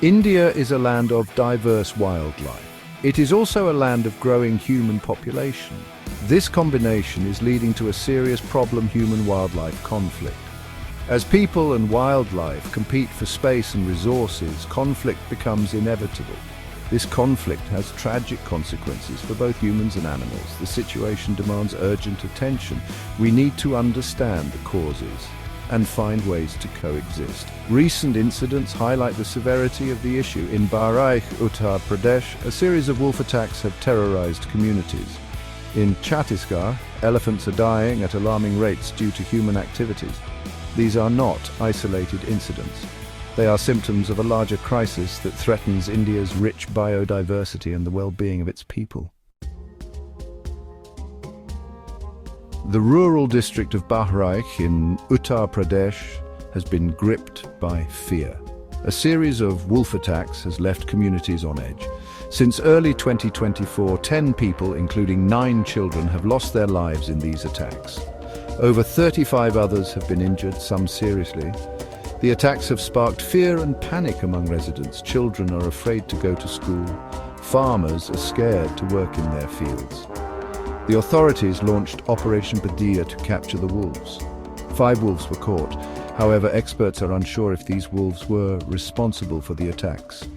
India is a land of diverse wildlife. It is also a land of growing human population. This combination is leading to a serious problem-human-wildlife conflict. As people and wildlife compete for space and resources, conflict becomes inevitable. This conflict has tragic consequences for both humans and animals. The situation demands urgent attention. We need to understand the causes and find ways to coexist. Recent incidents highlight the severity of the issue. In Bahraich, Uttar Pradesh, a series of wolf attacks have terrorized communities. In Chhattisgarh, elephants are dying at alarming rates due to human activities. These are not isolated incidents. They are symptoms of a larger crisis that threatens India's rich biodiversity and the well-being of its people. The rural district of Bahraich in Uttar Pradesh has been gripped by fear. A series of wolf attacks has left communities on edge. Since early 2024, 10 people, including 9 children, have lost their lives in these attacks. Over 35 others have been injured, some seriously. The attacks have sparked fear and panic among residents. Children are afraid to go to school. Farmers are scared to work in their fields. The authorities launched Operation Badia to capture the wolves. 5 wolves were caught. However, experts are unsure if these wolves were responsible for the attacks.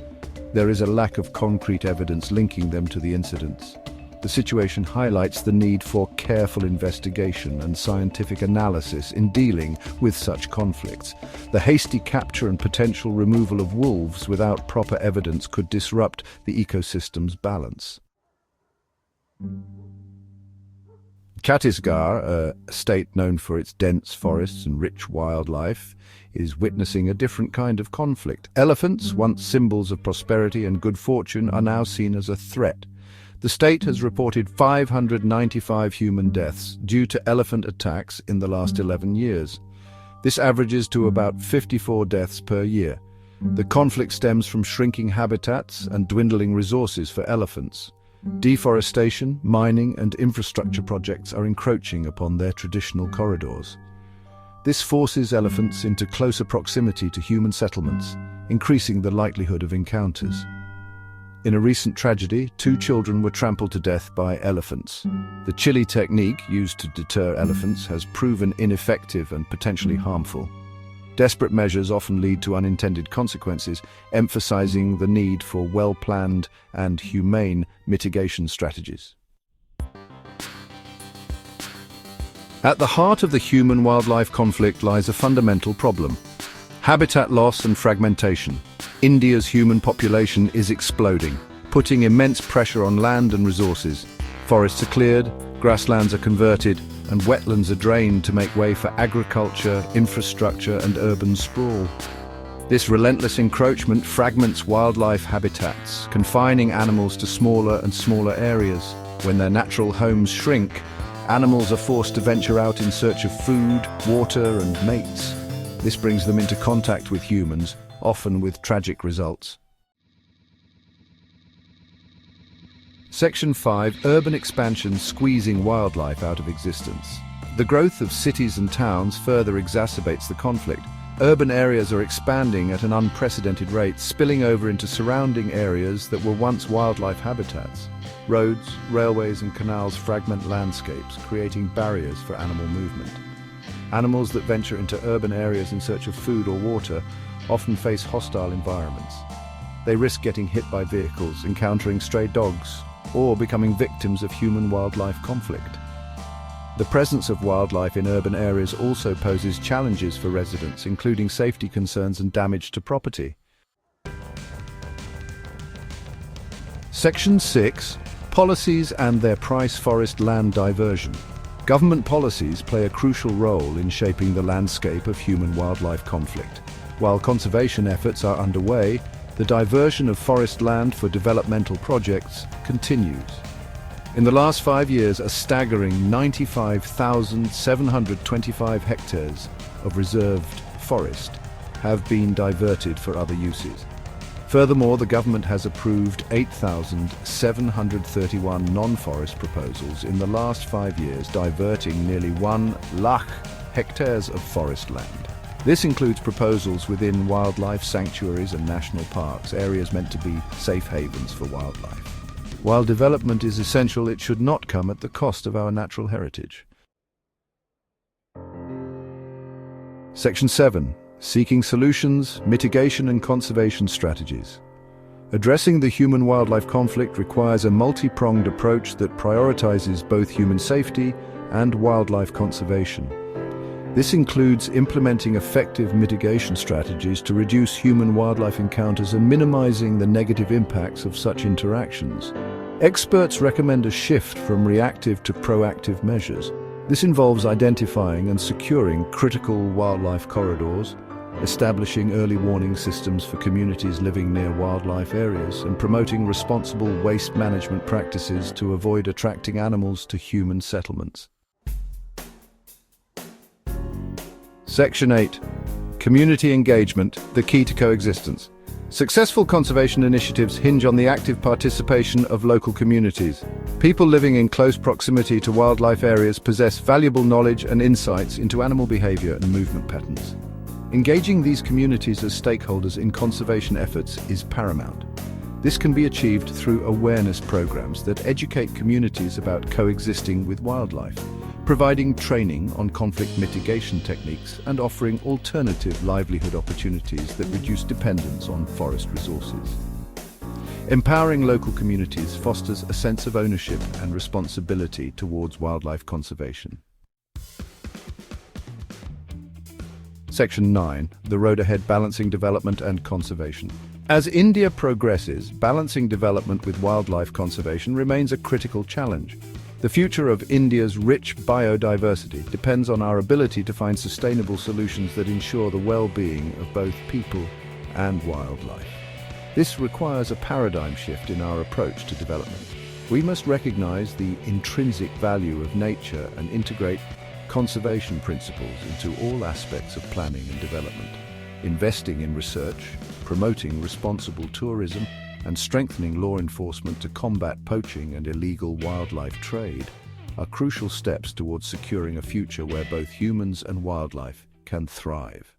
There is a lack of concrete evidence linking them to the incidents. The situation highlights the need for careful investigation and scientific analysis in dealing with such conflicts. The hasty capture and potential removal of wolves without proper evidence could disrupt the ecosystem's balance. Chhattisgarh, a state known for its dense forests and rich wildlife, is witnessing a different kind of conflict. Elephants, once symbols of prosperity and good fortune, are now seen as a threat. The state has reported 595 human deaths due to elephant attacks in the last 11 years. This averages to about 54 deaths per year. The conflict stems from shrinking habitats and dwindling resources for elephants. Deforestation, mining, and infrastructure projects are encroaching upon their traditional corridors. This forces elephants into closer proximity to human settlements, increasing the likelihood of encounters. In a recent tragedy, 2 children were trampled to death by elephants. The chili technique used to deter elephants has proven ineffective and potentially harmful. Desperate measures often lead to unintended consequences, emphasizing the need for well-planned and humane mitigation strategies. At the heart of the human-wildlife conflict lies a fundamental problem: habitat loss and fragmentation. India's human population is exploding, putting immense pressure on land and resources. Forests are cleared, grasslands are converted, and wetlands are drained to make way for agriculture, infrastructure, and urban sprawl. This relentless encroachment fragments wildlife habitats, confining animals to smaller and smaller areas. When their natural homes shrink, animals are forced to venture out in search of food, water, and mates. This brings them into contact with humans, often with tragic results. Section 5. Urban expansion squeezing wildlife out of existence. The growth of cities and towns further exacerbates the conflict. Urban areas are expanding at an unprecedented rate, spilling over into surrounding areas that were once wildlife habitats. Roads, railways, and canals fragment landscapes, creating barriers for animal movement. Animals that venture into urban areas in search of food or water often face hostile environments. They risk getting hit by vehicles, encountering stray dogs, or becoming victims of human-wildlife conflict. The presence of wildlife in urban areas also poses challenges for residents, including safety concerns and damage to property. Section 6. Policies and their price: forest land diversion. Government policies play a crucial role in shaping the landscape of human-wildlife conflict. While conservation efforts are underway, the diversion of forest land for developmental projects continues. In the last 5 years, a staggering 95,725 hectares of reserved forest have been diverted for other uses. Furthermore, the government has approved 8,731 non-forest proposals in the last 5 years, diverting nearly 1 lakh hectares of forest land. This includes proposals within wildlife sanctuaries and national parks, areas meant to be safe havens for wildlife. While development is essential, it should not come at the cost of our natural heritage. Section 7. Seeking solutions, mitigation and conservation strategies. Addressing the human-wildlife conflict requires a multi-pronged approach that prioritizes both human safety and wildlife conservation. This includes implementing effective mitigation strategies to reduce human-wildlife encounters and minimizing the negative impacts of such interactions. Experts recommend a shift from reactive to proactive measures. This involves identifying and securing critical wildlife corridors, establishing early warning systems for communities living near wildlife areas, and promoting responsible waste management practices to avoid attracting animals to human settlements. Section 8. Community engagement, the key to coexistence. Successful conservation initiatives hinge on the active participation of local communities. People living in close proximity to wildlife areas possess valuable knowledge and insights into animal behavior and movement patterns. Engaging these communities as stakeholders in conservation efforts is paramount. This can be achieved through awareness programs that educate communities about coexisting with wildlife, providing training on conflict mitigation techniques and offering alternative livelihood opportunities that reduce dependence on forest resources. Empowering local communities fosters a sense of ownership and responsibility towards wildlife conservation. Section 9. The road ahead: balancing development and conservation. As India progresses, balancing development with wildlife conservation remains a critical challenge. The future of India's rich biodiversity depends on our ability to find sustainable solutions that ensure the well-being of both people and wildlife. This requires a paradigm shift in our approach to development. We must recognize the intrinsic value of nature and integrate conservation principles into all aspects of planning and development. Investing in research, promoting responsible tourism, and strengthening law enforcement to combat poaching and illegal wildlife trade are crucial steps towards securing a future where both humans and wildlife can thrive.